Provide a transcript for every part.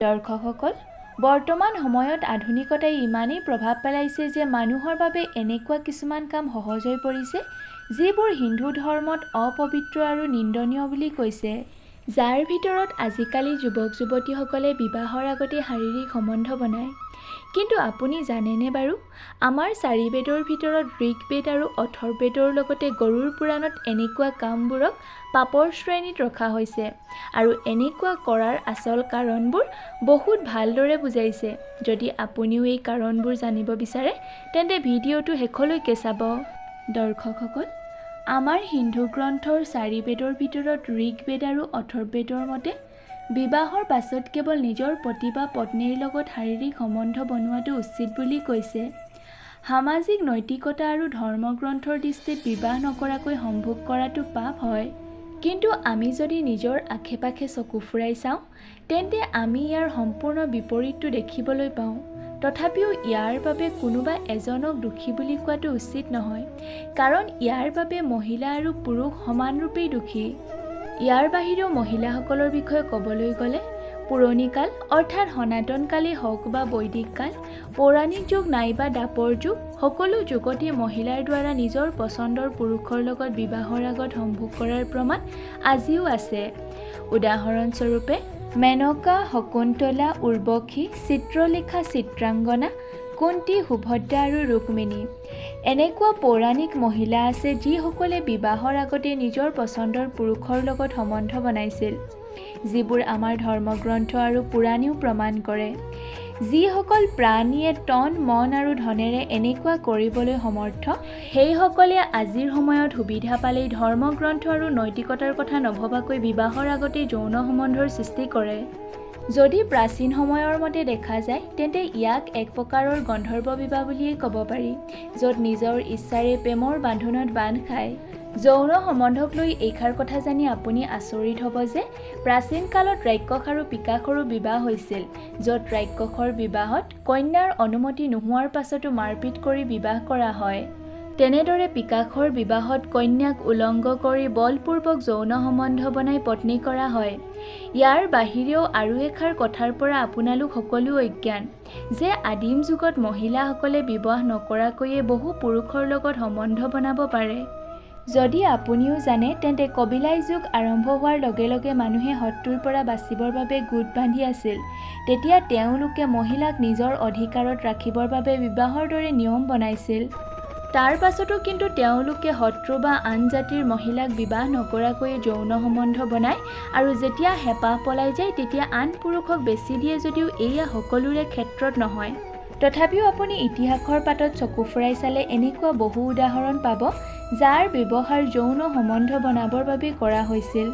দৰ্শকসকল, বৰ্তমান সময়ত আধুনিকতাই ইমানেই প্ৰভাৱ পেলাইছে যে মানুহৰ বাবে এনেকুৱা কিছুমান কাম সহজ হৈ পৰিছে যিবোৰ হিন্দু ধৰ্মত অপবিত্ৰ আৰু নিন্দনীয় বুলি কৈছে, যাৰ ভিতৰত আজিকালি যুৱক-যুৱতীসকলে বিবাহৰ আগতে শাৰীৰিক সম্বন্ধ বনায়। কিন্তু আপুনি জানেনে বাৰু, আমাৰ 4 বেদৰ ভিতৰত ঋগ্বেদ আৰু অথৰ্ববেদৰ লগতে গৰুড় পুৰাণত এনেকুৱা কামবোৰক পাপৰ শ্ৰেণীত ৰখা হৈছে আৰু এনেকুৱা কৰাৰ আচল কাৰণবোৰ বহুত ভালদৰে বুজাইছে। যদি আপুনিও এই কাৰণবোৰ জানিব বিচাৰে তেন্তে ভিডিঅ'টো শেষলৈকে চাব। দৰ্শকসকল, আমাৰ হিন্দু গ্ৰন্থৰ 4 বেদৰ ভিতৰত ঋগ্বেদ আৰু অথৰ্ববেদৰ মতে বিবাহৰ পাছত কেৱল নিজৰ পতি বা পত্নীৰ লগত শাৰীৰিক সম্বন্ধ বনোৱাটো উচিত বুলি কৈছে। সামাজিক নৈতিকতা আৰু ধৰ্মগ্ৰন্থৰ দৃষ্টিত বিবাহ নকৰাকৈ সম্ভোগ কৰাটো পাপ হয়। কিন্তু আমি যদি নিজৰ আশে-পাশে চকু ফুৰাই চাওঁ তেন্তে আমি ইয়াৰ সম্পূৰ্ণ বিপৰীতটো দেখিবলৈ পাওঁ। তথাপিও ইয়াৰ বাবে কোনোবা এজনক দোষী বুলি কোৱাটো উচিত নহয়, কাৰণ ইয়াৰ বাবে মহিলা আৰু পুৰুষ সমানৰূপেই দোষী। ইয়াৰ বাহিৰেও মহিলাসকলৰ বিষয়ে ক'বলৈ গ'লে পুৰণি কাল অৰ্থাৎ সনাতন কালেই হওক বা বৈদিক কাল, পৌৰাণিক যুগ নাইবা দাপৰ যুগ, সকলো যুগতে মহিলাৰ দ্বাৰা নিজৰ পচন্দৰ পুৰুষৰ লগত বিবাহৰ আগত সম্ভোগ কৰাৰ প্ৰমাণ আজিও আছে। উদাহৰণস্বৰূপে মেনকা, শকুন্তলা, উৰ্বশী, চিত্ৰলেখা, চিত্ৰাংগনা, কুন্তী, সুভদ্ৰা আৰু ৰুক্মিণী এনেকুৱা পৌৰাণিক মহিলা আছে যিসকলে বিবাহৰ আগতে নিজৰ পচন্দৰ পুৰুষৰ লগত সম্বন্ধ বনাইছিল, যিবোৰ আমাৰ ধৰ্মগ্ৰন্থ আৰু পুৰাণেও প্ৰমাণ কৰে। যিসকল প্ৰাণীয়ে তন, মন আৰু ধনেৰে এনেকুৱা কৰিবলৈ সমৰ্থ, সেইসকলে আজিৰ সময়ত সুবিধা পালেই ধৰ্মগ্ৰন্থ আৰু নৈতিকতাৰ কথা নভবাকৈ বিবাহৰ আগতেই যৌন সম্বন্ধৰ সৃষ্টি কৰে। যদি প্ৰাচীন সময়ৰ মতে দেখা যায় তেন্তে ইয়াক এক প্ৰকাৰৰ গন্ধৰ্ব বিবাহ বুলিয়েই ক'ব পাৰি, য'ত নিজৰ ইচ্ছাৰে প্ৰেমৰ বান্ধোনত বান্ধ খায়। যৌন সম্বন্ধক লৈ এইষাৰ কথা জানি আপুনি আচৰিত হ'ব যে প্ৰাচীন কালত ৰাক্ষস আৰু পিশাচৰো বিবাহ হৈছিল, য'ত ৰাক্ষসৰ বিবাহত কন্যাৰ অনুমতি নোহোৱাৰ পাছতো মাৰপিট কৰি বিবাহ কৰা হয়। তেনেদৰে পিশাচৰ বিবাহত কন্যাক উলংগ কৰি বলপূৰ্বক যৌন সম্বন্ধ বনাই পত্নী কৰা হয়। ইয়াৰ বাহিৰেও আৰু এষাৰ কথাৰ পৰা আপোনালোক সকলো অজ্ঞান যে আদিম যুগত মহিলাসকলে বিবাহ নকৰাকৈয়ে বহু পুৰুষৰ লগত সম্বন্ধ বনাব পাৰে। যদি আপুনিও জানে তেন্তে কবিলাই যুগ আৰম্ভ হোৱাৰ লগে লগে মানুহে শত্ৰুৰ পৰা বাচিবৰ বাবে গোট বান্ধি আছিল। তেতিয়া তেওঁলোকে মহিলাক নিজৰ অধিকাৰত ৰাখিবৰ বাবে বিবাহৰ দৰে নিয়ম বনাইছিল। তাৰ পাছতো কিন্তু তেওঁলোকে শত্ৰু বা আন জাতিৰ মহিলাক বিবাহ নকৰাকৈয়ে যৌন সম্বন্ধ বনায় আৰু যেতিয়া হেঁপাহ পলাই যায় তেতিয়া আন পুৰুষক বেছি দিয়ে, যদিও এয়া সকলোৰে ক্ষেত্ৰত নহয়। তথাপিও আপুনি ইতিহাসৰ পাতত চকু ফুৰাই চালে এনেকুৱা বহু উদাহৰণ পাব যাৰ ব্যৱহাৰ যৌন সম্বন্ধ বনাবৰ বাবে কৰা হৈছিল।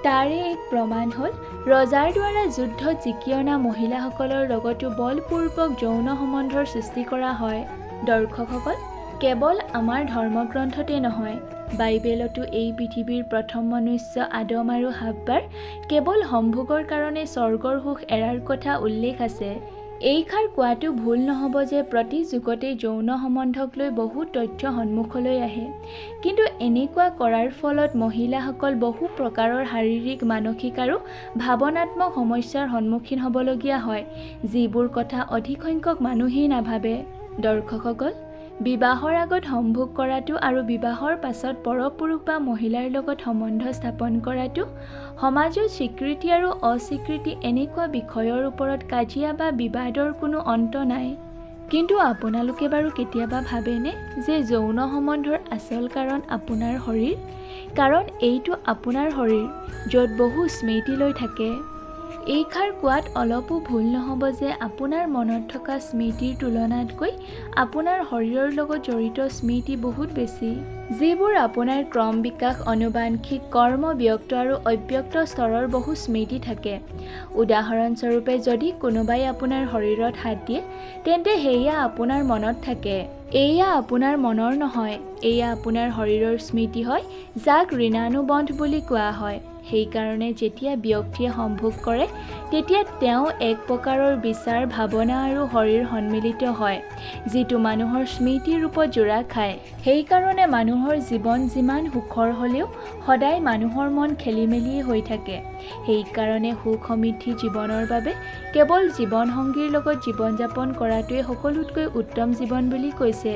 তাৰে এক প্ৰমাণ হ'ল ৰজাৰ দ্বাৰা যুদ্ধত জিকি অনা মহিলাসকলৰ লগতো বলপূৰ্বক যৌন সম্বন্ধৰ সৃষ্টি কৰা হয়। দৰ্শকসকল, কেৱল আমাৰ ধৰ্মগ্ৰন্থতে নহয়, বাইবেলতো এই পৃথিৱীৰ প্ৰথম মনুষ্য আদম আৰু হাব্বাৰ কেৱল সম্ভোগৰ কাৰণে স্বৰ্গৰ সুখ এৰাৰ কথা উল্লেখ আছে। এইষাৰ কোৱাটো ভুল নহ'ব যে প্ৰতি যুগতেই যৌন সম্বন্ধক লৈ বহু তথ্য সন্মুখলৈ আহে, কিন্তু এনেকুৱা কৰাৰ ফলত মহিলাসকল বহু প্ৰকাৰৰ শাৰীৰিক, মানসিক আৰু ভাৱনাত্মক সমস্যাৰ সন্মুখীন হ'বলগীয়া হয়, যিবোৰ কথা অধিক সংখ্যক মানুহেই নাভাবে। দৰ্শকসকল, বিবাহৰ আগত সম্ভোগ কৰাটো আৰু বিবাহৰ পাছত পৰপুৰুষ বা মহিলাৰ লগত সম্বন্ধ স্থাপন কৰাটো সমাজত স্বীকৃতি আৰু অস্বীকৃতি এনেকুৱা বিষয়ৰ ওপৰত কাজিয়া বা বিবাদৰ কোনো অন্ত নাই। কিন্তু আপোনালোকে বাৰু কেতিয়াবা ভাবেনে যে যৌন সম্বন্ধৰ আচল কাৰণ আপোনাৰ শৰীৰ? কাৰণ এইটো আপোনাৰ শৰীৰ, য'ত বহু স্মৃতি লৈ থাকে। এইষাৰ কোৱাত অলপো ভুল নহ'ব যে আপোনাৰ মনত থকা স্মৃতিৰ তুলনাতকৈ আপোনাৰ শৰীৰৰ লগত জড়িত স্মৃতি বহুত বেছি, যিবোৰ আপোনাৰ ক্ৰম বিকাশ, অনুবাঞ্ছিক, কৰ্ম, ব্যক্ত আৰু অব্যক্ত স্তৰৰ বহু স্মৃতি থাকে। উদাহৰণস্বৰূপে যদি কোনোবাই আপোনাৰ শৰীৰত হাত দিয়ে তেন্তে সেয়া আপোনাৰ মনত থাকে। এয়া আপোনাৰ মনৰ নহয়, এয়া আপোনাৰ শৰীৰৰ স্মৃতি হয়, যাক ঋণানুবন্ধ বুলি কোৱা হয়। সেইকাৰণে যেতিয়া ব্যক্তিয়ে সম্ভোগ কৰে তেতিয়া তেওঁ এক প্ৰকাৰৰ বিচাৰ ভাৱনা আৰু শৰীৰ সন্মিলিত হয় যিটো মানুহৰ স্মৃতি ৰূপত জোৰা খায় সেইকাৰণে মানুহৰ জীৱন যিমান সুখৰ হ'লেও সদায় মানুহৰ মন খেলিমেলিয়ে হৈ থাকে সেইকাৰণে সুখ সমৃদ্ধি জীৱনৰ বাবে কেৱল জীৱন সংগীৰ লগত জীৱন যাপন কৰাটোৱে সকলোতকৈ উত্তম জীৱন বুলি কৈছে